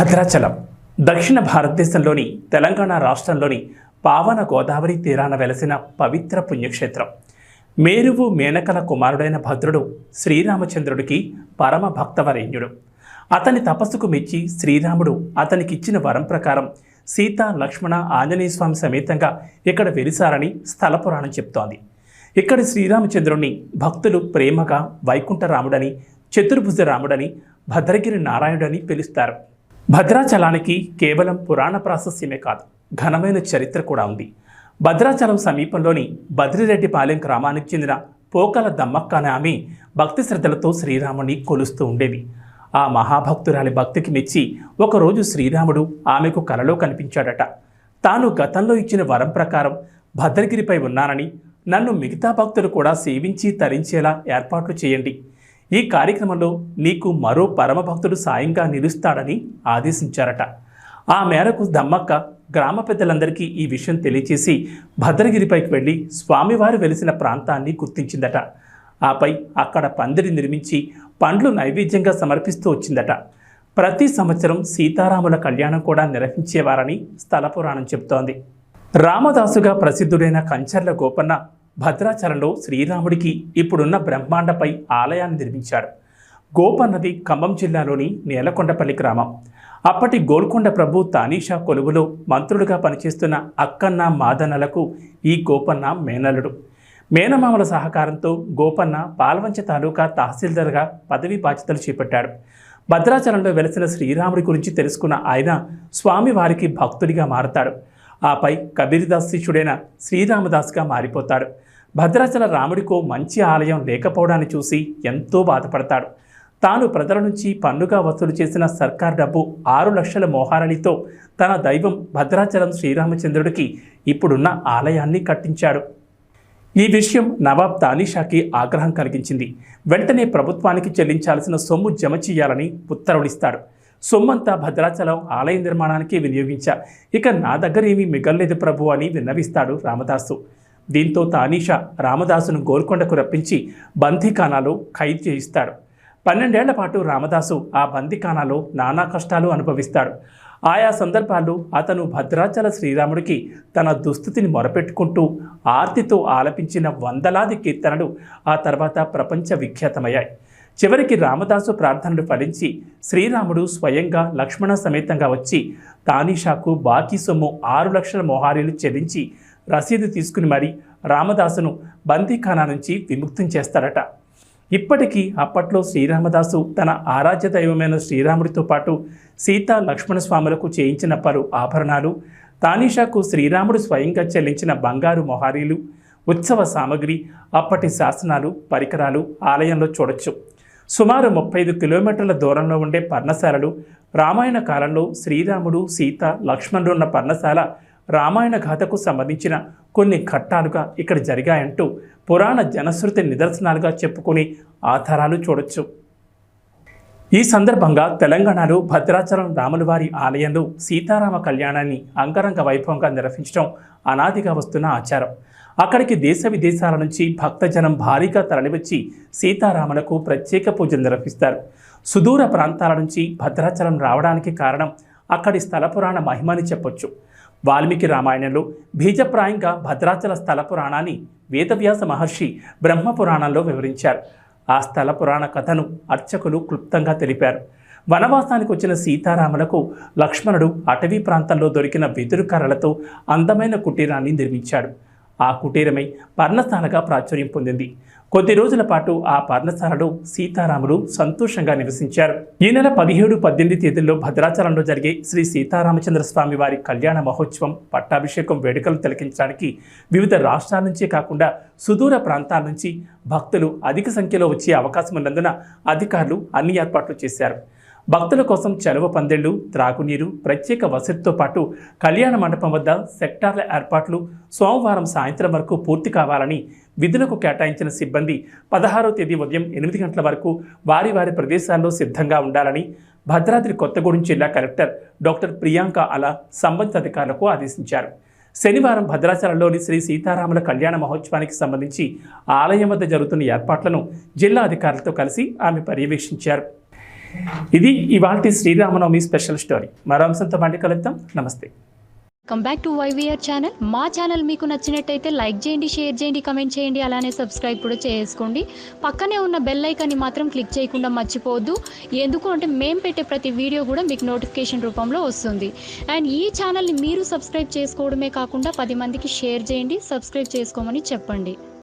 భద్రాచలం దక్షిణ భారతదేశంలోని తెలంగాణ రాష్ట్రంలోని పావన గోదావరి తీరాన వెలసిన పవిత్ర పుణ్యక్షేత్రం. మేరువు మేనకల కుమారుడైన భద్రుడు శ్రీరామచంద్రుడికి పరమ భక్తవరేణ్యుడు. అతని తపస్సుకు మెచ్చి శ్రీరాముడు అతనికిచ్చిన వరం ప్రకారం సీత లక్ష్మణ ఆంజనేయ స్వామి సమేతంగా ఇక్కడ వెలిసారని స్థల పురాణం చెప్తోంది. ఇక్కడి శ్రీరామచంద్రుణ్ణి భక్తులు ప్రేమగా వైకుంఠరాముడని, చతుర్భుజ రాముడని, భద్రగిరి నారాయణుడని పిలుస్తారు. భద్రాచలానికి కేవలం పురాణ ప్రాశస్యమే కాదు, ఘనమైన చరిత్ర కూడా ఉంది. భద్రాచలం సమీపంలోని బద్రిరెడ్డిపాలెం గ్రామానికి చెందిన పోకల దమ్మక్క అనే ఆమె భక్తి శ్రద్ధలతో శ్రీరాముని కొలుస్తూ ఉండేది. ఆ మహాభక్తురాలి భక్తికి మెచ్చి ఒకరోజు శ్రీరాముడు ఆమెకు కలలో కనిపించాడట. తాను గతంలో ఇచ్చిన వరం ప్రకారం భద్రగిరిపై ఉన్నానని, నన్ను మిగతా భక్తులు కూడా సేవించి తరించేలా ఏర్పాట్లు చేయండి. ఈ కార్యక్రమంలో నీకు మరో పరమభక్తుడు సాయంగా నిలుస్తాడని ఆదేశించారట. ఆ మేరకు దమ్మక్క గ్రామ పెద్దలందరికీ ఈ విషయం తెలియచేసి భద్రగిరిపైకి వెళ్ళి స్వామివారు వెలిసిన ప్రాంతాన్ని గుర్తించిందట. ఆపై అక్కడ పందిరి నిర్మించి పండ్లు నైవేద్యంగా సమర్పిస్తూ వచ్చిందట. ప్రతి సంవత్సరం సీతారాముల కళ్యాణం కూడా నిర్వహించేవారని స్థల పురాణం చెబుతోంది. రామదాసుగా ప్రసిద్ధుడైన కంచర్ల గోపన్న భద్రాచలంలో శ్రీరాముడికి ఇప్పుడున్న బ్రహ్మాండపై ఆలయాన్ని నిర్మించాడు. గోపన్నది ఖమ్మం జిల్లాలోని నేలకొండపల్లి గ్రామం. అప్పటి గోల్కొండ ప్రభు తానీషా కొలువులో మంత్రులుగా పనిచేస్తున్న అక్కన్న మాదన్నలకు ఈ గోపన్న మేనల్లుడు. మేనమామల సహకారంతో గోపన్న పాల్వంచ తాలూకా తహసీల్దార్గా పదవీ బాధ్యతలు చేపట్టాడు. భద్రాచలంలో వెలసిన శ్రీరాముడి గురించి తెలుసుకున్న ఆయన స్వామివారికి భక్తుడిగా మారతాడు. ఆపై కబీర్దాస్ శిష్యుడైన శ్రీరామదాస్గా మారిపోతాడు. భద్రాచల రాముడికో మంచి ఆలయం లేకపోవడాన్ని చూసి ఎంతో బాధపడతాడు. తాను ప్రజల నుంచి పన్నుగా వసూలు చేసిన సర్కార్ డబ్బు 6 లక్షల మోహారణితో తన దైవం భద్రాచలం శ్రీరామచంద్రుడికి ఇప్పుడున్న ఆలయాన్ని కట్టించాడు. ఈ విషయం నవాబ్ తానీషాకి ఆగ్రహం కలిగించింది. వెంటనే ప్రభుత్వానికి చెల్లించాల్సిన సొమ్ము జమ చేయాలని ఉత్తర్వులిస్తాడు. సొమ్మంతా భద్రాచలం ఆలయ నిర్మాణానికి వినియోగించా, ఇక నా దగ్గర ఏమీ మిగల్లేదు ప్రభు అని విన్నవిస్తాడు రామదాసు. దీంతో తానీషా రామదాసును గోల్కొండకు రప్పించి బందీఖానాలో ఖైదు చేయిస్తాడు. 12 ఏళ్ల పాటు రామదాసు ఆ బందీఖానాలో నానా కష్టాలు అనుభవిస్తాడు. ఆయా సందర్భాల్లో అతను భద్రాచల శ్రీరాముడికి తన దుస్థితిని మొరపెట్టుకుంటూ ఆర్తితో ఆలపించిన వందలాది కీర్తనలు ఆ తర్వాత ప్రపంచ విఖ్యాతమయ్యాయి. చివరికి రామదాసు ప్రార్థనలు ఫలించి శ్రీరాముడు స్వయంగా లక్ష్మణ సమేతంగా వచ్చి తానీషాకు బాకీ సొమ్ము 6 లక్షల మోహారీలు చెల్లించి రసీదు తీసుకుని మరీ రామదాసును బందీఖానా నుంచి విముక్తం చేస్తాడట. ఇప్పటికీ అప్పట్లో శ్రీరామదాసు తన ఆరాధ్య దైవమైన శ్రీరాముడితో పాటు సీతా లక్ష్మణ స్వాములకు చేయించిన పలు ఆభరణాలు, తానీషాకు శ్రీరాముడు స్వయంగా చెల్లించిన బంగారు మొహారీలు, ఉత్సవ సామగ్రి, అప్పటి శాసనాలు, పరికరాలు ఆలయంలో చూడొచ్చు. సుమారు 35 కిలోమీటర్ల దూరంలో ఉండే పర్ణశాలలు, రామాయణ కాలంలో శ్రీరాముడు సీత లక్ష్మణుడు ఉన్న పర్ణశాల రామాయణ గాథకు సంబంధించిన కొన్ని ఘట్టాలుగా ఇక్కడ జరిగాయంటూ పురాణ జనశ్రుతి నిదర్శనాలుగా చెప్పుకునే ఆధారాలు చూడొచ్చు. ఈ సందర్భంగా తెలంగాణలో భద్రాచలం రాములవారి ఆలయంలో సీతారామ కళ్యాణాన్ని అంగరంగ వైభవంగా నిర్వహించడం అనాదిగా వస్తున్న ఆచారం. అక్కడికి దేశ విదేశాల నుంచి భక్తజనం భారీగా తరలివచ్చి సీతారాములకు ప్రత్యేక పూజలు నిర్వహిస్తారు. సుదూర ప్రాంతాల నుంచి భద్రాచలం రావడానికి కారణం అక్కడి స్థల పురాణ మహిమని చెప్పొచ్చు. వాల్మీకి రామాయణంలో బీజప్రాయంగా భద్రాచల స్థల పురాణాన్ని వేదవ్యాస మహర్షి బ్రహ్మపురాణంలో వివరించారు. ఆ స్థల పురాణ కథను అర్చకులు క్లుప్తంగా తెలిపారు. వనవాసానికి వచ్చిన సీతారాములకు లక్ష్మణుడు అటవీ ప్రాంతంలో దొరికిన వెదురు కర్రలతో అందమైన కుటీరాన్ని నిర్మించాడు. ఆ కుటీరమై పర్ణశాలగా ప్రాచుర్యం పొందింది. కొద్ది రోజుల పాటు ఆ పర్ణశాలలో సీతారాములు సంతోషంగా నివసించారు. ఈ నెల 17, 18 తేదీల్లో భద్రాచలంలో జరిగే శ్రీ సీతారామచంద్ర స్వామి వారి కళ్యాణ మహోత్సవం, పట్టాభిషేకం వేడుకలు తిలకించడానికి వివిధ రాష్ట్రాల నుంచే కాకుండా సుదూర ప్రాంతాల నుంచి భక్తులు అధిక సంఖ్యలో వచ్చే అవకాశం ఉన్నందున అధికారులు అన్ని ఏర్పాట్లు చేశారు. భక్తుల కోసం చలువ పందిళ్లు, త్రాగునీరు, ప్రత్యేక వసతితో పాటు కళ్యాణ మండపం వద్ద సెక్టార్ల ఏర్పాట్లు సోమవారం సాయంత్రం వరకు పూర్తి కావాలని విధులకు కేటాయించిన సిబ్బంది 16వ తేదీ ఉదయం 8 గంటల వరకు వారి వారి ప్రదేశాల్లో సిద్ధంగా ఉండాలని భద్రాద్రి కొత్తగూడెం జిల్లా కలెక్టర్ డాక్టర్ ప్రియాంక అలా సంబంధిత అధికారులకు ఆదేశించారు. శనివారం భద్రాచలంలోని శ్రీ సీతారాముల కళ్యాణ మహోత్సవానికి సంబంధించి ఆలయం వద్ద జరుగుతున్న ఏర్పాట్లను జిల్లా అధికారులతో కలిసి ఆమె పర్యవేక్షించారు. ఇది ఇవాల్టి శ్రీరామనవమి స్పెషల్ స్టోరీ. మరో అంశంతో మళ్ళీ కలుద్దాం. నమస్తే. Come back to YVR channel. మా ఛానల్ మీకు నచ్చినట్టయితే లైక్ చేయండి, షేర్ చేయండి, కమెంట్ చేయండి, అలానే సబ్స్క్రైబ్ కూడా చేసుకోండి. పక్కనే ఉన్న బెల్ ఐకాన్ని మాత్రం క్లిక్ చేయకుండా మర్చిపోవద్దు. ఎందుకు అంటే మేము పెట్టే ప్రతి వీడియో కూడా మీకు నోటిఫికేషన్ రూపంలో వస్తుంది. అండ్ ఈ ఛానల్ని మీరు సబ్స్క్రైబ్ చేసుకోవడమే కాకుండా 10 మందికి షేర్ చేయండి, సబ్స్క్రైబ్ చేసుకోమని చెప్పండి.